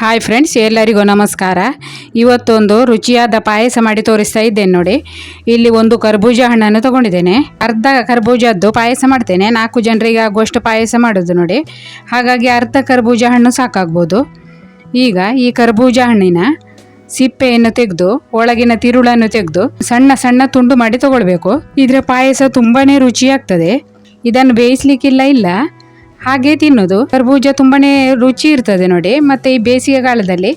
Hi friends, ಎಲ್ಲರಿಗೂ ನಮಸ್ಕಾರ. ಇವತ್ತೊಂದು ರುಚಿಯಾದ ಪಾಯಸ ಮಾಡಿ ತೋರಿಸ್ತಾ ಇದ್ದೇನೆ ನೋಡಿ. ಇಲ್ಲಿ ಒಂದು ಕರ್ಬೂಜ ಹಣ್ಣನ್ನು ತಗೊಂಡಿದ್ದೇನೆ. ಅರ್ಧ ಕರ್ಬೂಜದ್ದು ಪಾಯಸ ಮಾಡ್ತೇನೆ. 4 ಜನರಿಗೆ ಆಗುವಷ್ಟು ಪಾಯಸ ಮಾಡೋದು ನೋಡಿ. ಹಾಗಾಗಿ ಅರ್ಧ ಕರ್ಬೂಜ ಹಣ್ಣು ಸಾಕಾಗ್ಬೋದು. ಈಗ ಈ ಕರ್ಬೂಜ ಹಣ್ಣಿನ ಸಿಪ್ಪೆಯನ್ನು ತೆಗೆದು ಒಳಗಿನ ತಿರುಳನ್ನು ತೆಗೆದು ಸಣ್ಣ ಸಣ್ಣ ತುಂಡು ಮಾಡಿ ತಗೊಳ್ಬೇಕು. ಇದರ ಪಾಯಸ ತುಂಬಾನೇ ರುಚಿಯಾಗ್ತದೆ. ಇದನ್ನು ಬೇಯಿಸ್ಲಿಕ್ಕಿಲ್ಲ, ಹಾಗೆ ತಿನ್ನೋದು. ಕರ್ಬೂಜ ತುಂಬಾನೇ ರುಚಿ ಇರ್ತದೆ ನೋಡಿ. ಮತ್ತು ಈ ಬೇಸಿಗೆ ಕಾಲದಲ್ಲಿ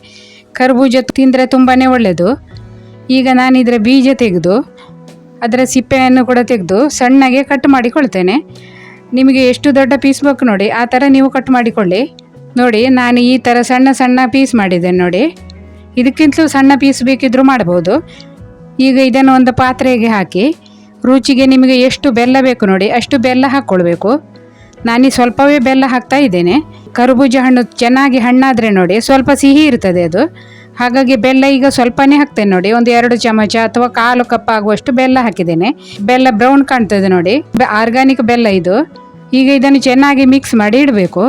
ಕರ್ಬೂಜ ತಿಂದರೆ ತುಂಬಾನೇ ಒಳ್ಳೆಯದು. ಈಗ ನಾನು ಇದರ ಬೀಜ ತೆಗೆದು ಅದರ ಸಿಪ್ಪೆಯನ್ನು ಕೂಡ ತೆಗೆದು ಸಣ್ಣಗೆ ಕಟ್ ಮಾಡಿಕೊಳ್ತೇನೆ. ನಿಮಗೆ ಎಷ್ಟು ದೊಡ್ಡ ಪೀಸ್ ಬೇಕು ನೋಡಿ ಆ ಥರ ನೀವು ಕಟ್ ಮಾಡಿಕೊಳ್ಳಿ. ನೋಡಿ, ನಾನು ಈ ಥರ ಸಣ್ಣ ಸಣ್ಣ ಪೀಸ್ ಮಾಡಿದ್ದೇನೆ ನೋಡಿ. ಇದಕ್ಕಿಂತಲೂ ಸಣ್ಣ ಪೀಸ್ ಬೇಕಿದ್ರೂ ಮಾಡ್ಬೋದು. ಈಗ ಇದನ್ನು ಒಂದು ಪಾತ್ರೆಗೆ ಹಾಕಿ ರುಚಿಗೆ ನಿಮಗೆ ಎಷ್ಟು ಬೆಲ್ಲ ಬೇಕು ನೋಡಿ ಅಷ್ಟು ಬೆಲ್ಲ ಹಾಕ್ಕೊಳ್ಬೇಕು. ನಾನು ಸ್ವಲ್ಪವೇ ಬೆಲ್ಲ ಹಾಕ್ತಾ ಇದ್ದೇನೆ. ಕರ್ಬೂಜ ಹಣ್ಣು ಚೆನ್ನಾಗಿ ಹಣ್ಣಾದರೆ ನೋಡಿ ಸ್ವಲ್ಪ ಸಿಹಿ ಇರ್ತದೆ ಅದು. ಹಾಗಾಗಿ ಬೆಲ್ಲ ಈಗ ಸ್ವಲ್ಪನೇ ಹಾಕ್ತೇನೆ ನೋಡಿ. ಒಂದು 2 ಚಮಚ ಅಥವಾ 1/4 ಕಪ್ ಆಗುವಷ್ಟು ಬೆಲ್ಲ ಹಾಕಿದ್ದೇನೆ. ಬೆಲ್ಲ ಬ್ರೌನ್ ಕಾಣ್ತದೆ ನೋಡಿ, ಆರ್ಗ್ಯಾನಿಕ್ ಬೆಲ್ಲ ಇದು. ಈಗ ಇದನ್ನು ಚೆನ್ನಾಗಿ ಮಿಕ್ಸ್ ಮಾಡಿ ಇಡಬೇಕು.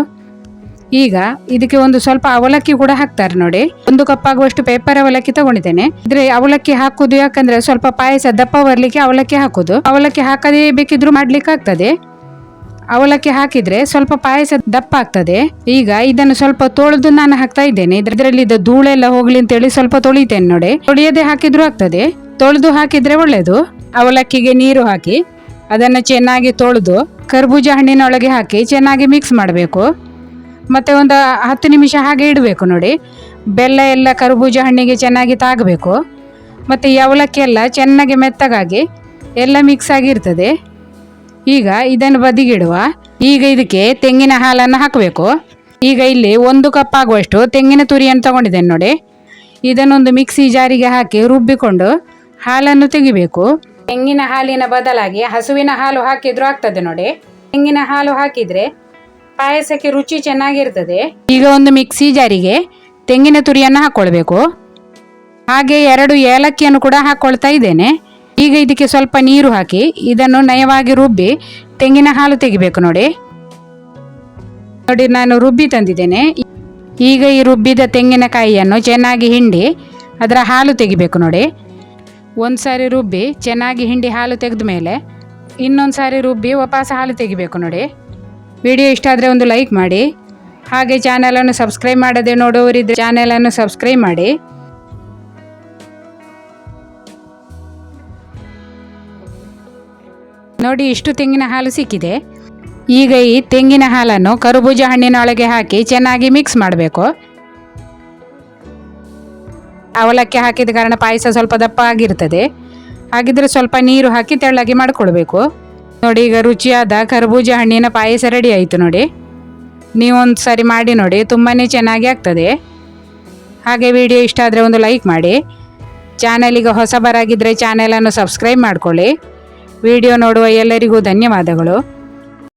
ಈಗ ಇದಕ್ಕೆ ಒಂದು ಸ್ವಲ್ಪ ಅವಲಕ್ಕಿ ಕೂಡ ಹಾಕ್ತಾರೆ ನೋಡಿ. 1 ಕಪ್ ಆಗುವಷ್ಟು ಪೇಪರ್ ಅವಲಕ್ಕಿ ತಗೊಂಡಿದ್ದೇನೆ. ಇದ್ರೆ ಅವಲಕ್ಕಿ ಹಾಕುದು ಯಾಕಂದ್ರೆ ಸ್ವಲ್ಪ ಪಾಯಸ ದಪ್ಪ ಬರ್ಲಿಕ್ಕೆ ಅವಲಕ್ಕಿ ಹಾಕುದು. ಅವಲಕ್ಕಿ ಹಾಕದೇ ಬೇಕಿದ್ರು ಮಾಡ್ಲಿಕ್ಕೆ ಆಗ್ತದೆ. ಅವಲಕ್ಕಿ ಹಾಕಿದ್ರೆ ಸ್ವಲ್ಪ ಪಾಯಸ ದಪ್ಪ ಆಗ್ತದೆ. ಈಗ ಇದನ್ನು ಸ್ವಲ್ಪ ತೊಳೆದು ನಾನು ಹಾಕ್ತಾ ಇದ್ದೇನೆ. ಇದರಲ್ಲಿ ಧೂಳೆಲ್ಲ ಹೋಗ್ಲಿ ಅಂತೇಳಿ ಸ್ವಲ್ಪ ತೊಳಿತೇನೆ ನೋಡಿ. ತೊಳೆಯದೆ ಹಾಕಿದ್ರು ಆಗ್ತದೆ, ತೊಳೆದು ಹಾಕಿದ್ರೆ ಒಳ್ಳೇದು. ಅವಲಕ್ಕಿಗೆ ನೀರು ಹಾಕಿ ಅದನ್ನು ಚೆನ್ನಾಗಿ ತೊಳೆದು ಕರ್ಬೂಜ ಹಣ್ಣಿನೊಳಗೆ ಹಾಕಿ ಚೆನ್ನಾಗಿ ಮಿಕ್ಸ್ ಮಾಡಬೇಕು. ಮತ್ತೆ ಒಂದು 10 ನಿಮಿಷ ಹಾಗೆ ಇಡಬೇಕು ನೋಡಿ. ಬೆಲ್ಲ ಎಲ್ಲ ಕರ್ಬೂಜ ಹಣ್ಣಿಗೆ ಚೆನ್ನಾಗಿ ತಾಗಬೇಕು. ಮತ್ತು ಈ ಅವಲಕ್ಕಿ ಎಲ್ಲ ಚೆನ್ನಾಗಿ ಮೆತ್ತಗಾಗಿ ಎಲ್ಲ ಮಿಕ್ಸ್ ಆಗಿರ್ತದೆ. ಈಗ ಇದನ್ನು ಬದಿಗಿಡುವ. ಈಗ ಇದಕ್ಕೆ ತೆಂಗಿನ ಹಾಲನ್ನು ಹಾಕಬೇಕು. ಈಗ ಇಲ್ಲಿ 1 ಕಪ್ ಆಗುವಷ್ಟು ತೆಂಗಿನ ತುರಿಯನ್ನು ತಗೊಂಡಿದ್ದೇನೆ ನೋಡಿ. ಇದನ್ನೊಂದು ಮಿಕ್ಸಿ ಜಾರಿಗೆ ಹಾಕಿ ರುಬ್ಬಿಕೊಂಡು ಹಾಲನ್ನು ತೆಗಿಬೇಕು. ತೆಂಗಿನ ಹಾಲಿನ ಬದಲಾಗಿ ಹಸುವಿನ ಹಾಲು ಹಾಕಿದ್ರೂ ಆಗ್ತದೆ ನೋಡಿ. ತೆಂಗಿನ ಹಾಲು ಹಾಕಿದರೆ ಪಾಯಸಕ್ಕೆ ರುಚಿ ಚೆನ್ನಾಗಿರ್ತದೆ. ಈಗ ಒಂದು ಮಿಕ್ಸಿ ಜಾರಿಗೆ ತೆಂಗಿನ ತುರಿಯನ್ನು ಹಾಕ್ಕೊಳ್ಬೇಕು. ಹಾಗೆ 2 ಏಲಕ್ಕಿಯನ್ನು ಕೂಡ ಹಾಕ್ಕೊಳ್ತಾ ಇದ್ದೇನೆ. ಈಗ ಇದಕ್ಕೆ ಸ್ವಲ್ಪ ನೀರು ಹಾಕಿ ಇದನ್ನು ನಯವಾಗಿ ರುಬ್ಬಿ ತೆಂಗಿನ ಹಾಲು ತೆಗಿಬೇಕು ನೋಡಿ. ನಾನು ರುಬ್ಬಿ ತಂದಿದ್ದೇನೆ. ಈಗ ಈ ರುಬ್ಬಿದ ತೆಂಗಿನಕಾಯಿಯನ್ನು ಚೆನ್ನಾಗಿ ಹಿಂಡಿ ಅದರ ಹಾಲು ತೆಗಿಬೇಕು ನೋಡಿ. ಒಂದು ಸಾರಿ ರುಬ್ಬಿ ಚೆನ್ನಾಗಿ ಹಿಂಡಿ ಹಾಲು ತೆಗೆದ ಮೇಲೆ ಇನ್ನೊಂದು ಸಾರಿ ರುಬ್ಬಿ ವಾಪಸ್ ಹಾಲು ತೆಗಿಬೇಕು ನೋಡಿ. ವಿಡಿಯೋ ಇಷ್ಟ ಆದರೆ ಒಂದು ಲೈಕ್ ಮಾಡಿ. ಹಾಗೆ ಚಾನಲನ್ನು ಸಬ್ಸ್ಕ್ರೈಬ್ ಮಾಡದೆ ನೋಡೋರಿದ್ರೆ ಚಾನಲನ್ನು ಸಬ್ಸ್ಕ್ರೈಬ್ ಮಾಡಿ. ನೋಡಿ, ಇಷ್ಟು ತೆಂಗಿನ ಹಾಲು ಸಿಕ್ಕಿದೆ. ಈಗ ಈ ತೆಂಗಿನ ಹಾಲನ್ನು ಕರ್ಬೂಜ ಹಣ್ಣಿನೊಳಗೆ ಹಾಕಿ ಚೆನ್ನಾಗಿ ಮಿಕ್ಸ್ ಮಾಡಬೇಕು. ಅವಲಕ್ಕಿ ಹಾಕಿದ ಕಾರಣ ಪಾಯಸ ಸ್ವಲ್ಪ ದಪ್ಪ ಆಗಿರ್ತದೆ. ಹಾಗಿದ್ರೆ ಸ್ವಲ್ಪ ನೀರು ಹಾಕಿ ತೆಳ್ಳಗೆ ಮಾಡಿಕೊಳ್ಬೇಕು ನೋಡಿ. ಈಗ ರುಚಿಯಾದ ಕರ್ಬೂಜ ಹಣ್ಣಿನ ಪಾಯಸ ರೆಡಿ ಆಯಿತು ನೋಡಿ. ನೀವೊಂದು ಸಾರಿ ಮಾಡಿ ನೋಡಿ, ತುಂಬಾ ಚೆನ್ನಾಗಿ ಆಗ್ತದೆ. ಹಾಗೆ ವಿಡಿಯೋ ಇಷ್ಟ ಆದರೆ ಒಂದು ಲೈಕ್ ಮಾಡಿ. ಚಾನಲಿಗೆ ಹೊಸಬರಾಗಿದ್ದರೆ ಚಾನಲನ್ನು ಸಬ್ಸ್ಕ್ರೈಬ್ ಮಾಡಿಕೊಳ್ಳಿ. ವಿಡಿಯೋ ನೋಡುವ ಎಲ್ಲರಿಗೂ ಧನ್ಯವಾದಗಳು.